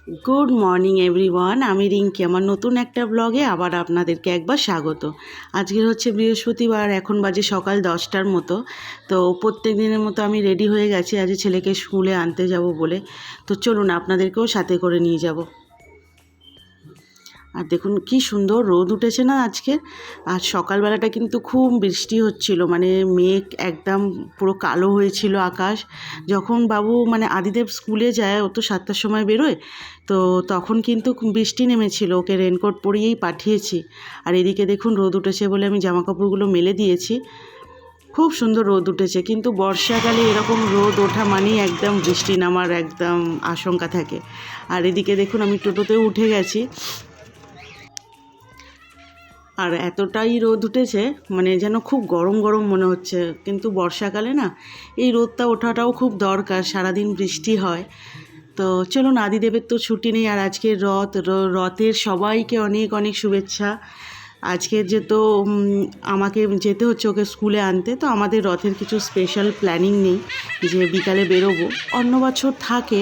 Good morning everyone, আমি রিঙ্কি। আমার নতুন একটা ব্লগে আবার আপনাদেরকে একবার স্বাগত। আজকের হচ্ছে বৃহস্পতিবার, এখন বাজে সকাল 10টার মতো। তো প্রত্যেক দিনের মতো আমি রেডি হয়ে গেছি আজ ছেলেকে স্কুলে আনতে যাব বলে। তো চলুন আপনাদেরকেও সাথে করে নিয়ে যাব। আর দেখুন কি সুন্দর রোদ উঠেছে না আজকে। আর সকালবেলাটা কিন্তু খুব বৃষ্টি হচ্ছিল, মানে মেঘ একদম পুরো কালো হয়েছিল আকাশ। যখন বাবু মানে আদিদেব স্কুলে যায়, ও তো 7টার সময় বেরোয়, তো তখন কিন্তু বৃষ্টি নেমেছিল, ওকে রেনকোট পরিয়েই পাঠিয়েছি। আর এদিকে দেখুন রোদ উঠেছে বলে আমি জামাকাপড়গুলো মেলে দিয়েছি। খুব সুন্দর রোদ উঠেছে, কিন্তু বর্ষাকালে এরকম রোদ ওঠা মানেই একদম বৃষ্টি নামার একদম আশঙ্কা থাকে। আর এদিকে দেখুন আমি টোটোতেও উঠে গেছি। আর এতটাই রোদ উঠেছে মানে যেন খুব গরম গরম মনে হচ্ছে, কিন্তু বর্ষাকালে না এই রোদটা ওঠাটাও খুব দরকার, সারাদিন বৃষ্টি হয়। তো চলুন, আদিদেবের তো ছুটি নেই, আর আজকের রথের সবাইকে অনেক অনেক শুভেচ্ছা। আজকের যে তো আমাকে যেতে হচ্ছে ওকে স্কুলে আনতে, তো আমাদের রথের কিছু স্পেশাল প্ল্যানিং নেই যে বিকালে বেরোবো, অন্য বছর থাকে,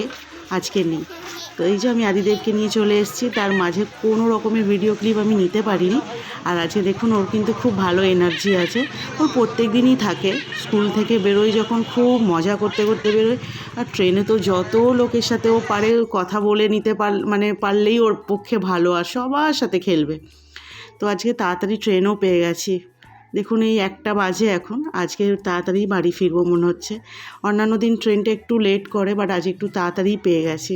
আজকে নেই। তো এই যে আমি আদিদেবকে নিয়ে চলে এসেছি, তার মাঝে কোনো রকমের ভিডিও ক্লিপ আমি নিতে পারিনি। আর আজকে দেখুন ওর কিন্তু খুব ভালো এনার্জি আছে, ওর প্রত্যেক দিনই থাকে। স্কুল থেকে বেরোয় যখন খুব মজা করতে করতে বেরোয়। আর ট্রেনে তো যত লোকের সাথে ও পারে কথা বলে নিতে পারলেই ওর পক্ষে ভালো, আর সবার সাথে খেলবে। তো আজকে তাড়াতাড়ি ট্রেনও পেয়ে গেছি। দেখুন এই 1টা বাজে এখন, আজকে তাড়াতাড়ি বাড়ি ফিরবো মনে হচ্ছে। অন্যান্য দিন ট্রেনটা একটু লেট করে, বাট আজ একটু তাড়াতাড়ি পেয়ে গেছি।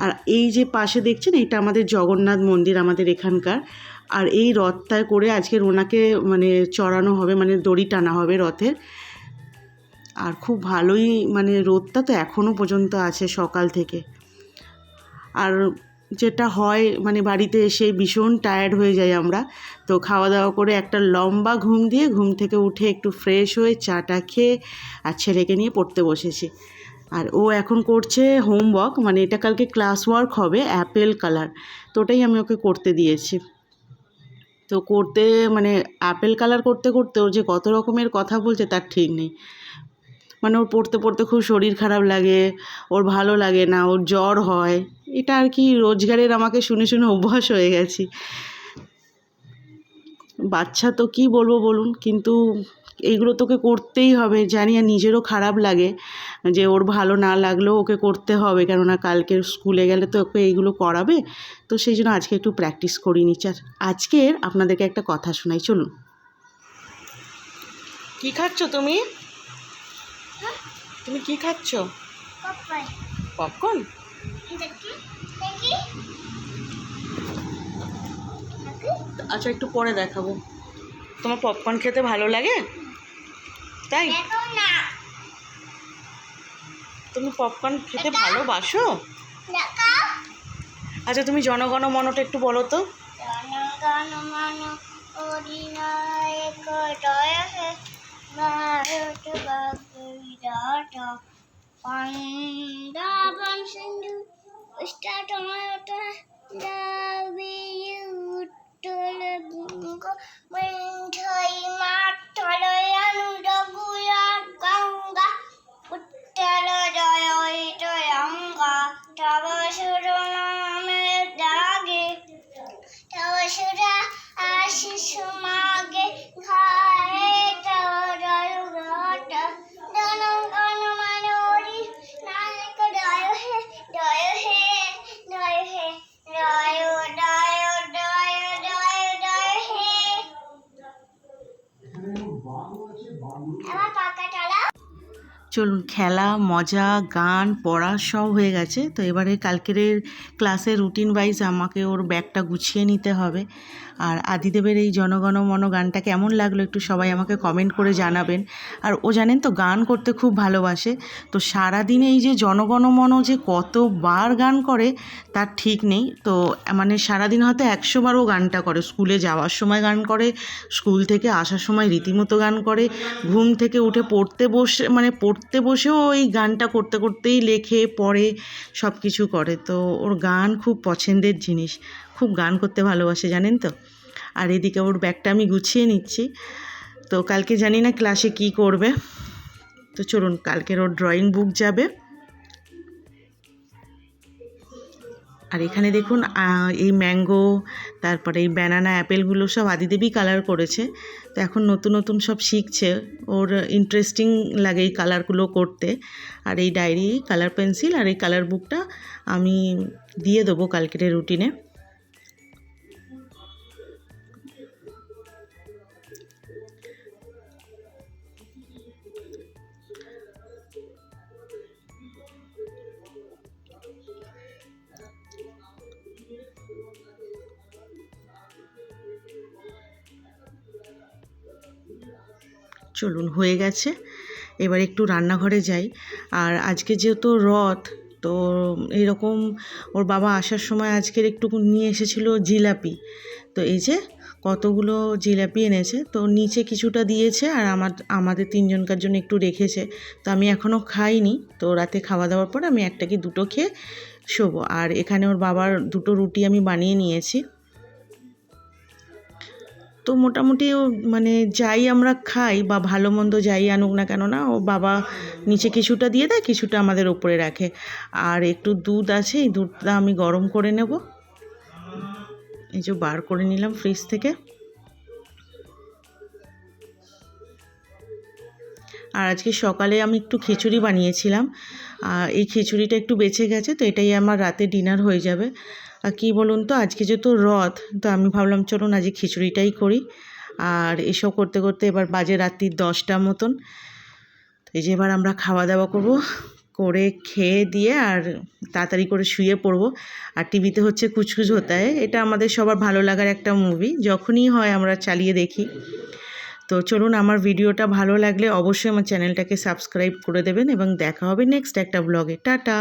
আর এই যে পাশে দেখছেন, এটা আমাদের জগন্নাথ মন্দির, আমাদের এখানকার। আর এই রথটায় করে আজকের ওনাকে মানে চড়ানো হবে, মানে দড়ি টানা হবে রথের। আর খুব ভালোই মানে রোদটা তো এখনও পর্যন্ত আছে সকাল থেকে। আর যেটা হয় মানে বাড়িতে এসে ভীষণ টায়ার্ড হয়ে যাই আমরা, তো খাওয়া দাওয়া করে একটা লম্বা ঘুম দিয়ে ঘুম থেকে উঠে একটু ফ্রেশ হয়ে চাটা খেয়ে আর ছেলেকে নিয়ে পড়তে বসেছি। আর ও এখন করছে হোমওয়ার্ক, মানে এটা কালকে ক্লাস ওয়ার্ক হবে, অ্যাপেল কালার। তো ওটাই আমি ওকে করতে দিয়েছি। তো করতে মানে অ্যাপেল কালার করতে করতে ওর যে কত রকমের কথা বলছে তার ঠিক নেই। মানে ওর পড়তে পড়তে খুব শরীর খারাপ লাগে, ওর ভালো লাগে না, ওর জ্বর হয়। এটা আর কি রোজগারের আমাকে শুনে শুনে অভ্যাস হয়ে গেছি। বাচ্চা তো কী বলবো বলুন, কিন্তু এইগুলো তোকে করতেই হবে, জানি। আর নিজেরও খারাপ লাগে যে ওর ভালো না লাগলেও ওকে করতে হবে, কেননা কালকে স্কুলে গেলে তো ওকে এইগুলো করাবে। তো সেই জন্য আজকে একটু প্র্যাকটিস করিয়ে নিচ্ছি। আর আজকের আপনাদেরকে একটা কথা শোনাই, চলুন। কি খাচ্ছ তুমি? তুমি কি খাচ্ছ? পপকর্ন। আচ্ছা, একটু পরে দেখাবো। তোমার পপকর্ন খেতে ভালো লাগে তাই? তুমি পপকর্ন খেতে ভালোবাসো? আচ্ছা, তুমি জনগণ মনটা একটু বলো তো। জনগণ মন অধিনায়ক জয় হে ভারত বিরাট পাঞ্জাবন সিন্ধু উষ্টটময়টা দাবি উত্তল বঙ্গ মেঘই মাতলয় অনুরগুয়া গঙ্গা উত্তল জয় জয়ঙ্গা তব সুরনামে জাগে তব সুরা আশিস মাগে ঘায়ে তব জয় ঘট জনগণ মনোরি নায়ক জয় হে জয় হে জয় হে জয় জয় জয় জয় জয় হে। এবার পাকা চালা। চলুন, খেলা, মজা, গান, পড়া সব হয়ে গেছে। তো এবারে কালকের ক্লাসের রুটিন ওয়াইজ আমাকে ওর ব্যাগটা গুছিয়ে নিতে হবে। আর আদিদেবের এই জনগণ মন গানটা কেমন লাগলো একটু সবাই আমাকে কমেন্ট করে জানাবেন। আর ও জানেন তো গান করতে খুব ভালোবাসে। তো সারাদিনে এই যে জনগণ মন যে কতবার গান করে তার ঠিক নেই। তো মানে সারাদিন হয়তো 100বারও গানটা করে। স্কুলে যাওয়ার সময় গান করে, স্কুল থেকে আসার সময় রীতিমতো গান করে, ঘুম থেকে উঠে পড়তে বসেও ওই গানটা করতে করতেই লেখে, পড়ে, সব কিছু করে। তো ওর গান খুব পছন্দের জিনিস, খুব গান করতে ভালোবাসে, জানেন তো। আর এদিকে ওর ব্যাগটা আমি গুছিয়ে নিচ্ছি। তো কালকে জানি না ক্লাসে কি করবে। তো চলুন, কালকের ওর ড্রয়িং বুক যাবে। আর এখানে দেখুন এই ম্যাঙ্গো, তারপরে এই ব্যানানা, অ্যাপেলগুলো সব আদিদেবী কালার করেছে। তো এখন নতুন নতুন সব শিখছে, ওর ইন্টারেস্টিং লাগে এই কালারগুলো করতে। আর এই ডায়েরি, কালার পেন্সিল আর এই কালার বুকটা আমি দিয়ে দেবো কালকের রুটিনে। চলুন, হয়ে গেছে, এবার একটু রান্নাঘরে যাই। আর আজকে যেহেতু রথ, তো এরকম ওর বাবা আসার সময় আজকের একটু নিয়ে এসেছিল জিলাপি। তো এই যে কতগুলো জিলাপি এনেছে, তো নিচে কিছুটা দিয়েছে আর আমাদের তিনজনকার জন্য একটু রেখেছে। তো আমি এখনও খাইনি, তো রাতে খাওয়া দাওয়ার পর আমি একটা কি দুটো খেয়ে শোবো। আর এখানে ওর বাবার দুটো রুটি আমি বানিয়ে নিয়েছি। তো মোটামুটি মানে যাই আমরা খাই বা ভালো মন্দ যাই আনুক না কেন, না ও বাবা নিচে কিছুটা দিয়ে দেয়, কিছুটা আমাদের ওপরে রাখে। আর একটু দুধ আছে, এই দুধটা আমি গরম করে নেব। এই যে বার করে নিলাম ফ্রিজ থেকে। আর আজকে সকালে আমি একটু খিচুড়ি বানিয়েছিলাম, এই খিচুড়িটা একটু বেঁচে গেছে, তো এটাই আমার রাতে ডিনার হয়ে যাবে। আর কী বলুন তো, আজকে যেহেতু রথ, তো আমি ভাবলাম চলুন আজকে খিচুড়িটাই করি। আর এসব করতে করতে এবার বাজে রাত্রি 10টা মতন। এই যে এবার আমরা খাওয়া দাওয়া করবো, করে খেয়ে দিয়ে আর তাড়াতাড়ি করে শুয়ে পড়বো। আর টিভিতে হচ্ছে কুছ কুছ হোতা হ্যায়, এটা আমাদের সবার ভালো লাগার একটা মুভি, যখনই হয় আমরা চালিয়ে দেখি। তো চলুন, আমার ভিডিওটা ভালো লাগলে অবশ্যই আমার চ্যানেলটাকে সাবস্ক্রাইব করে দেবেন এবং দেখা হবে নেক্সট একটা ব্লগে। টাটা।